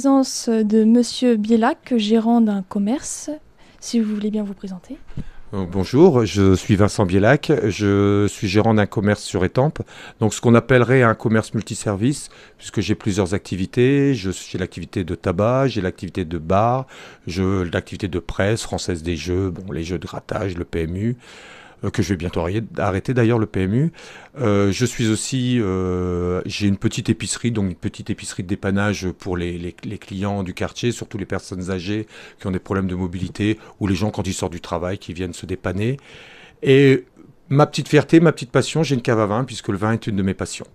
présence de Monsieur Bielac, gérant d'un commerce. Si vous voulez bien vous présenter. Bonjour, je suis Vincent Bielac, je suis gérant d'un commerce sur Étampes, donc ce qu'on appellerait un commerce multiservice, puisque j'ai plusieurs activités. J'ai l'activité de tabac, j'ai l'activité de bar, l'activité de presse, Française des Jeux, bon, les jeux de grattage, le PMU, que je vais bientôt arrêter d'ailleurs, le PMU. Je suis aussi, j'ai une petite épicerie, donc une petite épicerie de dépannage pour les clients du quartier, surtout les personnes âgées qui ont des problèmes de mobilité, ou les gens quand ils sortent du travail qui viennent se dépanner. Et ma petite fierté, ma petite passion, j'ai une cave à vin, puisque le vin est une de mes passions.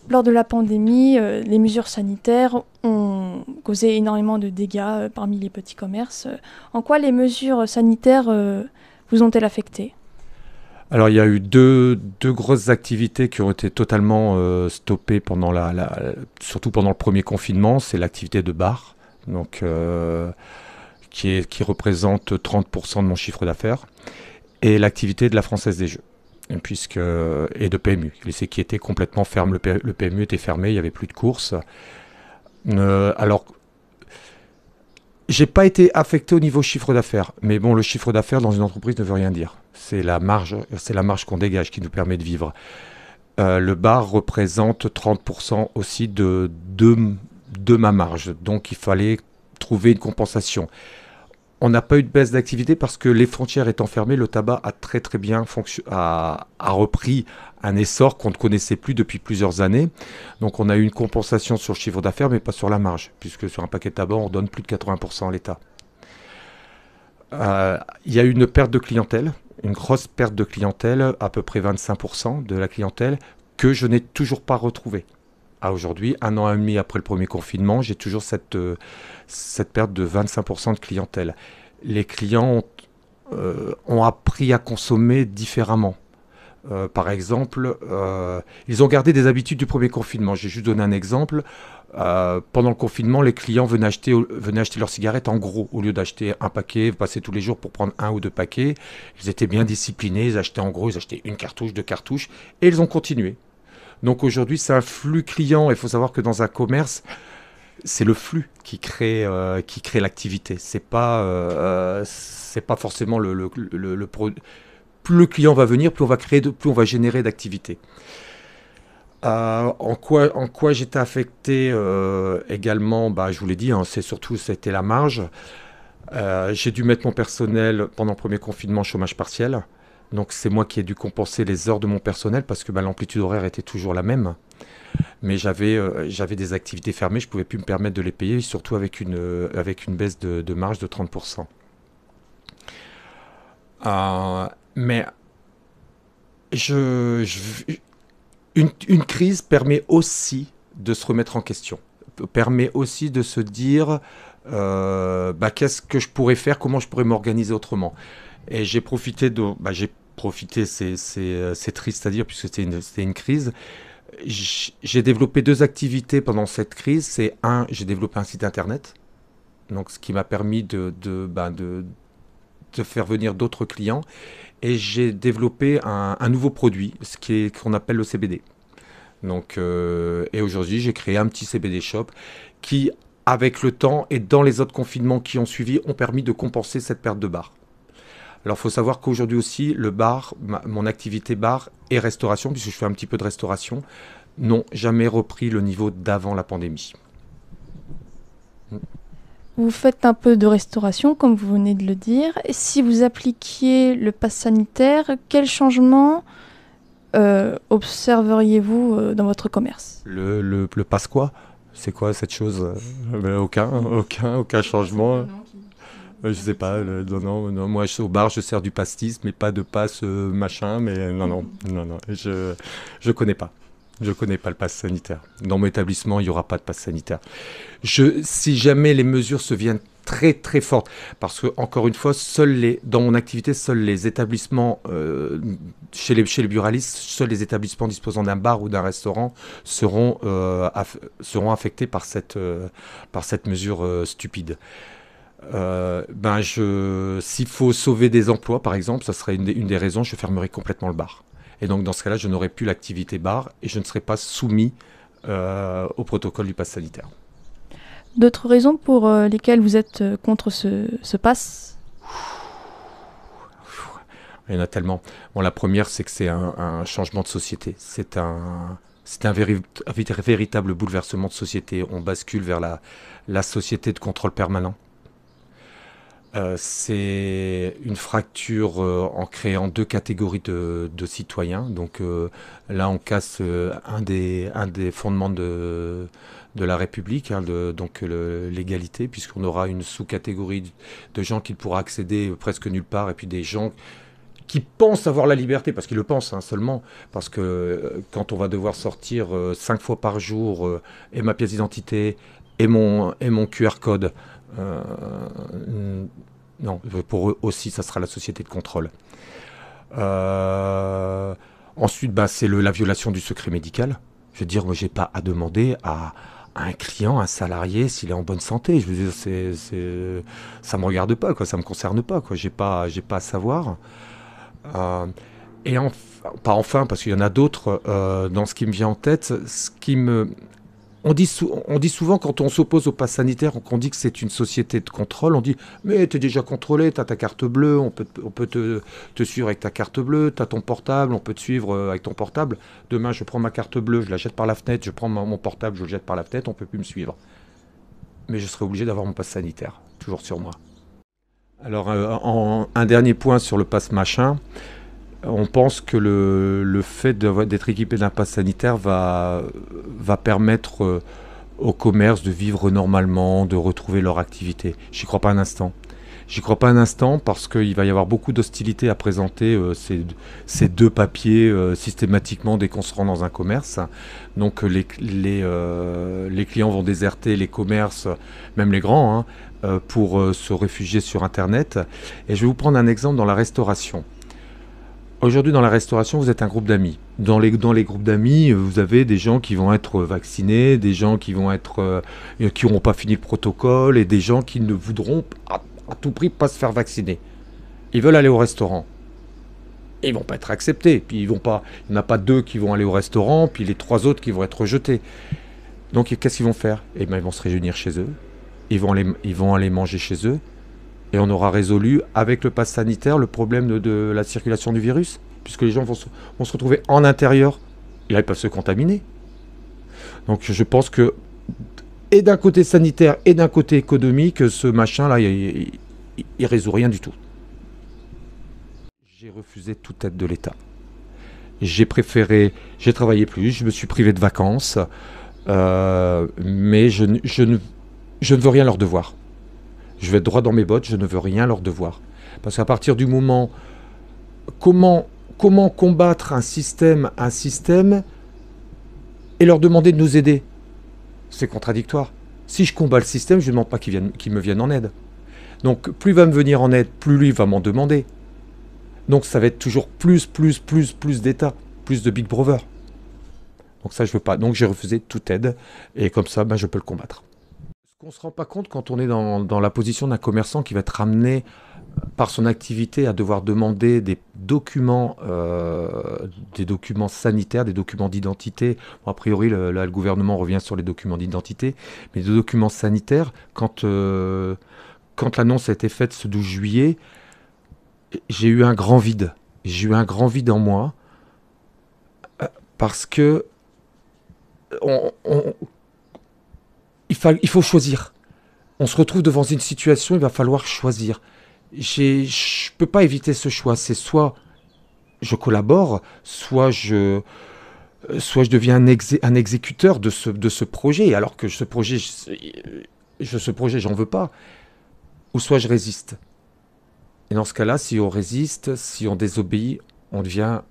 Lors de la pandémie, les mesures sanitaires ont causé énormément de dégâts parmi les petits commerces. En quoi les mesures sanitaires vous ont-elles affecté ? Alors, il y a eu deux grosses activités qui ont été totalement stoppées pendant surtout pendant le premier confinement. C'est l'activité de bar, donc, qui représente 30% de mon chiffre d'affaires, et l'activité de la Française des Jeux, et de PMU, qui était complètement ferme. Le PMU était fermé, il n'y avait plus de courses. Alors, j'ai pas été affecté au niveau chiffre d'affaires, mais bon, le chiffre d'affaires dans une entreprise ne veut rien dire. C'est la marge qu'on dégage qui nous permet de vivre. Le bar représente 30% aussi de ma marge, donc il fallait trouver une compensation. On n'a pas eu de baisse d'activité parce que les frontières étant fermées, le tabac a très très bien a repris un essor qu'on ne connaissait plus depuis plusieurs années. Donc on a eu une compensation sur le chiffre d'affaires, mais pas sur la marge, puisque sur un paquet de tabac, on donne plus de 80% à l'État. Il y a eu une perte de clientèle, une grosse perte de clientèle, à peu près 25% de la clientèle, que je n'ai toujours pas retrouvée. Aujourd'hui, 1 an et demi après le premier confinement, j'ai toujours cette perte de 25% de clientèle. Les clients ont appris à consommer différemment. Par exemple, ils ont gardé des habitudes du premier confinement. J'ai juste donné un exemple. Pendant le confinement, les clients venaient acheter leurs cigarettes en gros. Au lieu d'acheter un paquet, passer tous les jours pour prendre 1 ou 2 paquets, ils étaient bien disciplinés, ils achetaient en gros, ils achetaient 1 cartouche, 2 cartouches, et ils ont continué. Donc aujourd'hui, c'est un flux client. Il faut savoir que dans un commerce, c'est le flux qui crée l'activité. C'est pas forcément le produit. Plus le client va venir, plus on va générer d'activité. En quoi j'étais affecté également, je vous l'ai dit, hein, c'était la marge. J'ai dû mettre mon personnel pendant le premier confinement chômage partiel. Donc c'est moi qui ai dû compenser les heures de mon personnel parce que l'amplitude horaire était toujours la même. Mais j'avais des activités fermées, je ne pouvais plus me permettre de les payer, surtout avec une baisse de marge de 30%. Mais une crise permet aussi de se remettre en question, permet aussi de se dire qu'est-ce que je pourrais faire, comment je pourrais m'organiser autrement. Et j'ai profité c'est triste à dire puisque c'était une crise. J'ai développé 2 activités pendant cette crise. J'ai développé un site internet, donc ce qui m'a permis de faire venir d'autres clients. Et j'ai développé un nouveau produit, qu'on appelle le CBD. Donc, et aujourd'hui, j'ai créé un petit CBD shop qui, avec le temps et dans les autres confinements qui ont suivi, ont permis de compenser cette perte de bar. Alors, il faut savoir qu'aujourd'hui aussi, le bar, mon activité bar et restauration, puisque je fais un petit peu de restauration, n'ont jamais repris le niveau d'avant la pandémie. Vous faites un peu de restauration, comme vous venez de le dire. Et si vous appliquiez le pass sanitaire, quel changement observeriez-vous dans votre commerce ? Le passe quoi ? C'est quoi cette chose ? Aucun changement. Je sais pas, non, moi au bar je sers du pastis, mais pas de passe machin, mais non, je connais pas. Je connais pas le pass sanitaire. Dans mon établissement, il n'y aura pas de pass sanitaire. Si jamais les mesures se viennent très très fortes, parce que encore une fois, dans mon activité, seuls les établissements, chez les buralistes, seuls les établissements disposant d'un bar ou d'un restaurant seront affectés par cette mesure stupide. S'il faut sauver des emplois, par exemple, ça serait une des raisons, je fermerai complètement le bar. Et donc, dans ce cas-là, je n'aurai plus l'activité bar et je ne serai pas soumis au protocole du pass sanitaire. D'autres raisons pour lesquelles vous êtes contre ce pass? Il y en a tellement. Bon, la première, c'est que c'est un changement de société. C'est un véritable bouleversement de société. On bascule vers la société de contrôle permanent. C'est une fracture en créant deux catégories de citoyens. Donc là, on casse un des fondements de la République, hein, donc l'égalité, puisqu'on aura une sous-catégorie de gens qui pourra accéder presque nulle part, et puis des gens qui pensent avoir la liberté, parce qu'ils le pensent hein, seulement, parce que quand on va devoir sortir 5 fois par jour et ma pièce d'identité et mon QR code, non, pour eux aussi, ça sera la société de contrôle. Ensuite, bah, c'est la violation du secret médical. Je veux dire, moi, j'ai pas à demander à un client, un salarié, s'il est en bonne santé. Je veux dire, ça me regarde pas, quoi, ça me concerne pas, quoi. J'ai pas à savoir. Et pas enfin, parce qu'il y en a d'autres, dans ce qui me vient en tête, on dit souvent quand on s'oppose au pass sanitaire, qu'on dit que c'est une société de contrôle, on dit mais tu es déjà contrôlé, tu as ta carte bleue, on peut te suivre avec ta carte bleue, tu as ton portable, on peut te suivre avec ton portable. Demain, je prends ma carte bleue, je la jette par la fenêtre, je prends mon portable, je le jette par la fenêtre, on peut plus me suivre. Mais je serai obligé d'avoir mon pass sanitaire, toujours sur moi. Alors, un dernier point sur le pass machin. On pense que le fait d'être équipé d'un pass sanitaire va permettre au commerce de vivre normalement, de retrouver leur activité. J'y crois pas un instant. J'y crois pas un instant parce qu'il va y avoir beaucoup d'hostilité à présenter ces deux papiers systématiquement dès qu'on se rend dans un commerce. Donc les clients vont déserter les commerces, même les grands, hein, pour se réfugier sur Internet. Et je vais vous prendre un exemple dans la restauration. Aujourd'hui, dans la restauration, vous êtes un groupe d'amis. Dans les groupes d'amis, vous avez des gens qui vont être vaccinés, des gens qui vont qui n'auront pas fini le protocole, et des gens qui ne voudront à tout prix pas se faire vacciner. Ils veulent aller au restaurant. Ils vont pas être acceptés. Puis il n'y en a pas deux qui vont aller au restaurant, puis les trois autres qui vont être rejetés. Donc qu'est-ce qu'ils vont faire? Eh bien, ils vont se réunir chez eux. Ils vont aller manger chez eux. Et on aura résolu avec le pass sanitaire le problème de la circulation du virus, puisque les gens vont se retrouver en intérieur. Et là, ils peuvent se contaminer. Donc je pense que, et d'un côté sanitaire et d'un côté économique, ce machin-là, il résout rien du tout. J'ai refusé toute aide de l'État. J'ai travaillé plus, je me suis privé de vacances, mais je ne veux rien leur devoir. Je vais être droit dans mes bottes, je ne veux rien leur devoir. Parce qu'à partir du moment, comment combattre un système et leur demander de nous aider? C'est contradictoire. Si je combats le système, je ne demande pas qu'il me vienne en aide. Donc plus il va me venir en aide, plus lui va m'en demander. Donc ça va être toujours plus d'État, plus de Big Brother. Donc ça je veux pas. Donc j'ai refusé toute aide et comme ça je peux le combattre. Ce qu'on ne se rend pas compte quand on est dans la position d'un commerçant qui va être amené par son activité à devoir demander des documents sanitaires, des documents d'identité. Bon, a priori, là, le gouvernement revient sur les documents d'identité, mais des documents sanitaires, quand l'annonce a été faite ce 12 juillet, j'ai eu un grand vide. J'ai eu un grand vide en moi parce que il faut choisir. On se retrouve devant une situation, il va falloir choisir. Je ne peux pas éviter ce choix. C'est soit je collabore, soit je deviens un exécuteur de ce projet, alors que ce projet, j'en veux pas. Ou soit je résiste. Et dans ce cas-là, si on résiste, si on désobéit, on devient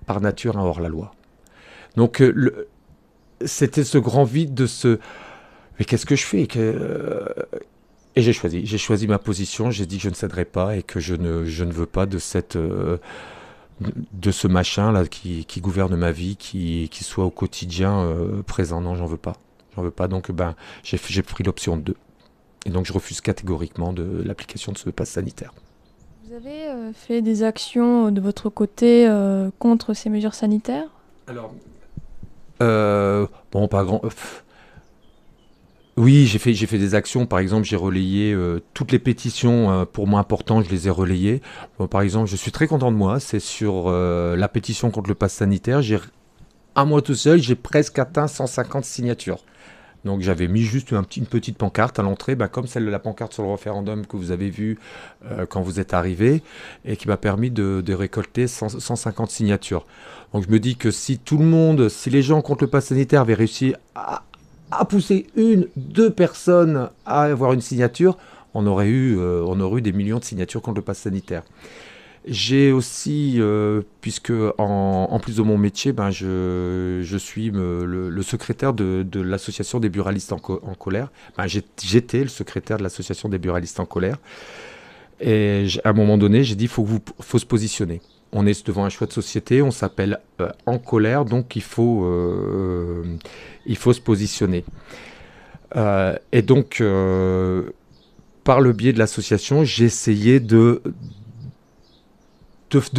par nature un hors-la-loi. Donc c'était ce grand vide de ce... Mais qu'est-ce que je fais Et j'ai choisi ma position, j'ai dit que je ne céderai pas et que je ne veux pas de ce machin-là qui gouverne ma vie, qui soit au quotidien présent. Non, j'en veux pas. Donc j'ai pris l'option 2. Et donc je refuse catégoriquement de l'application de ce pass sanitaire. Vous avez fait des actions de votre côté contre ces mesures sanitaires? Alors, Bon, pas grand. Oui, j'ai fait des actions. Par exemple, j'ai relayé toutes les pétitions pour moi importantes, je les ai relayées. Bon, par exemple, je suis très content de moi. C'est sur la pétition contre le pass sanitaire. À moi tout seul, j'ai presque atteint 150 signatures. Donc j'avais mis juste une petite pancarte à l'entrée, bah, comme celle de la pancarte sur le référendum que vous avez vue quand vous êtes arrivé, et qui m'a permis de récolter 150 signatures. Donc je me dis que si tout le monde, si les gens contre le pass sanitaire avaient réussi à pousser une, deux personnes à avoir une signature, on aurait eu des millions de signatures contre le pass sanitaire. J'ai aussi, puisque en plus de mon métier, ben je suis le secrétaire de l'association des buralistes en colère. Ben, j'étais le secrétaire de l'association des buralistes en colère. Et à un moment donné, j'ai dit, faut se positionner. On est devant un choix de société, on s'appelle En colère, donc il faut se positionner. Et donc, par le biais de l'association, j'ai essayé de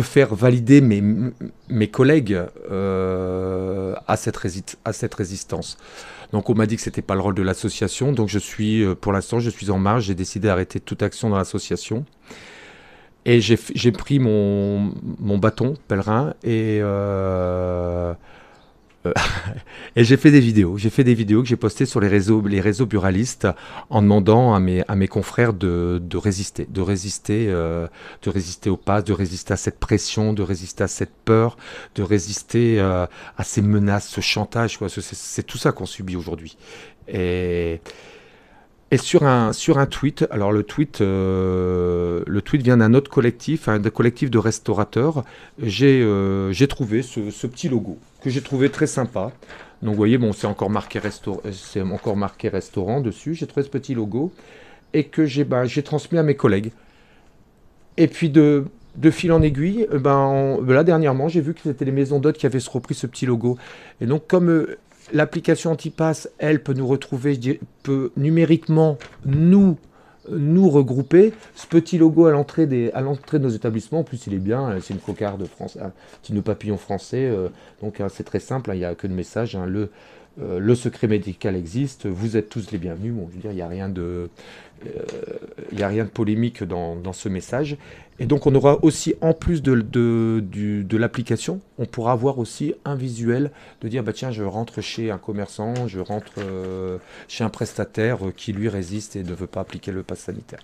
faire valider mes collègues à cette résistance. Donc on m'a dit que c'était pas le rôle de l'association, donc pour l'instant, je suis en marge, j'ai décidé d'arrêter toute action dans l'association. Et j'ai pris mon bâton pèlerin euh, et j'ai fait des vidéos. J'ai fait des vidéos que j'ai postées sur les réseaux buralistes en demandant à mes confrères de résister au pass, de résister à cette pression, de résister à cette peur, de résister à ces menaces, ce chantage, quoi. C'est tout ça qu'on subit aujourd'hui. Et, et sur un tweet, alors le tweet vient d'un autre collectif, un collectif de restaurateurs. J'ai trouvé ce petit logo que j'ai trouvé très sympa. Donc vous voyez, bon, c'est encore marqué restaurant dessus. J'ai trouvé ce petit logo et que j'ai transmis à mes collègues. Et puis de fil en aiguille, là dernièrement, j'ai vu que c'était les maisons d'hôtes qui avaient repris ce petit logo. Et donc comme l'application Antipass, elle peut nous retrouver, peut numériquement nous regrouper, ce petit logo à l'entrée de nos établissements, en plus il est bien, c'est une cocarde France, un petit nœud papillon français, donc c'est très simple, hein, il n'y a que de message, hein, le secret médical existe, vous êtes tous les bienvenus. Bon, je veux dire, il y a rien de polémique dans ce message. Et donc, on aura aussi, en plus de l'application, on pourra avoir aussi un visuel de dire, bah tiens, je rentre chez un commerçant, je rentre chez un prestataire qui lui résiste et ne veut pas appliquer le pass sanitaire.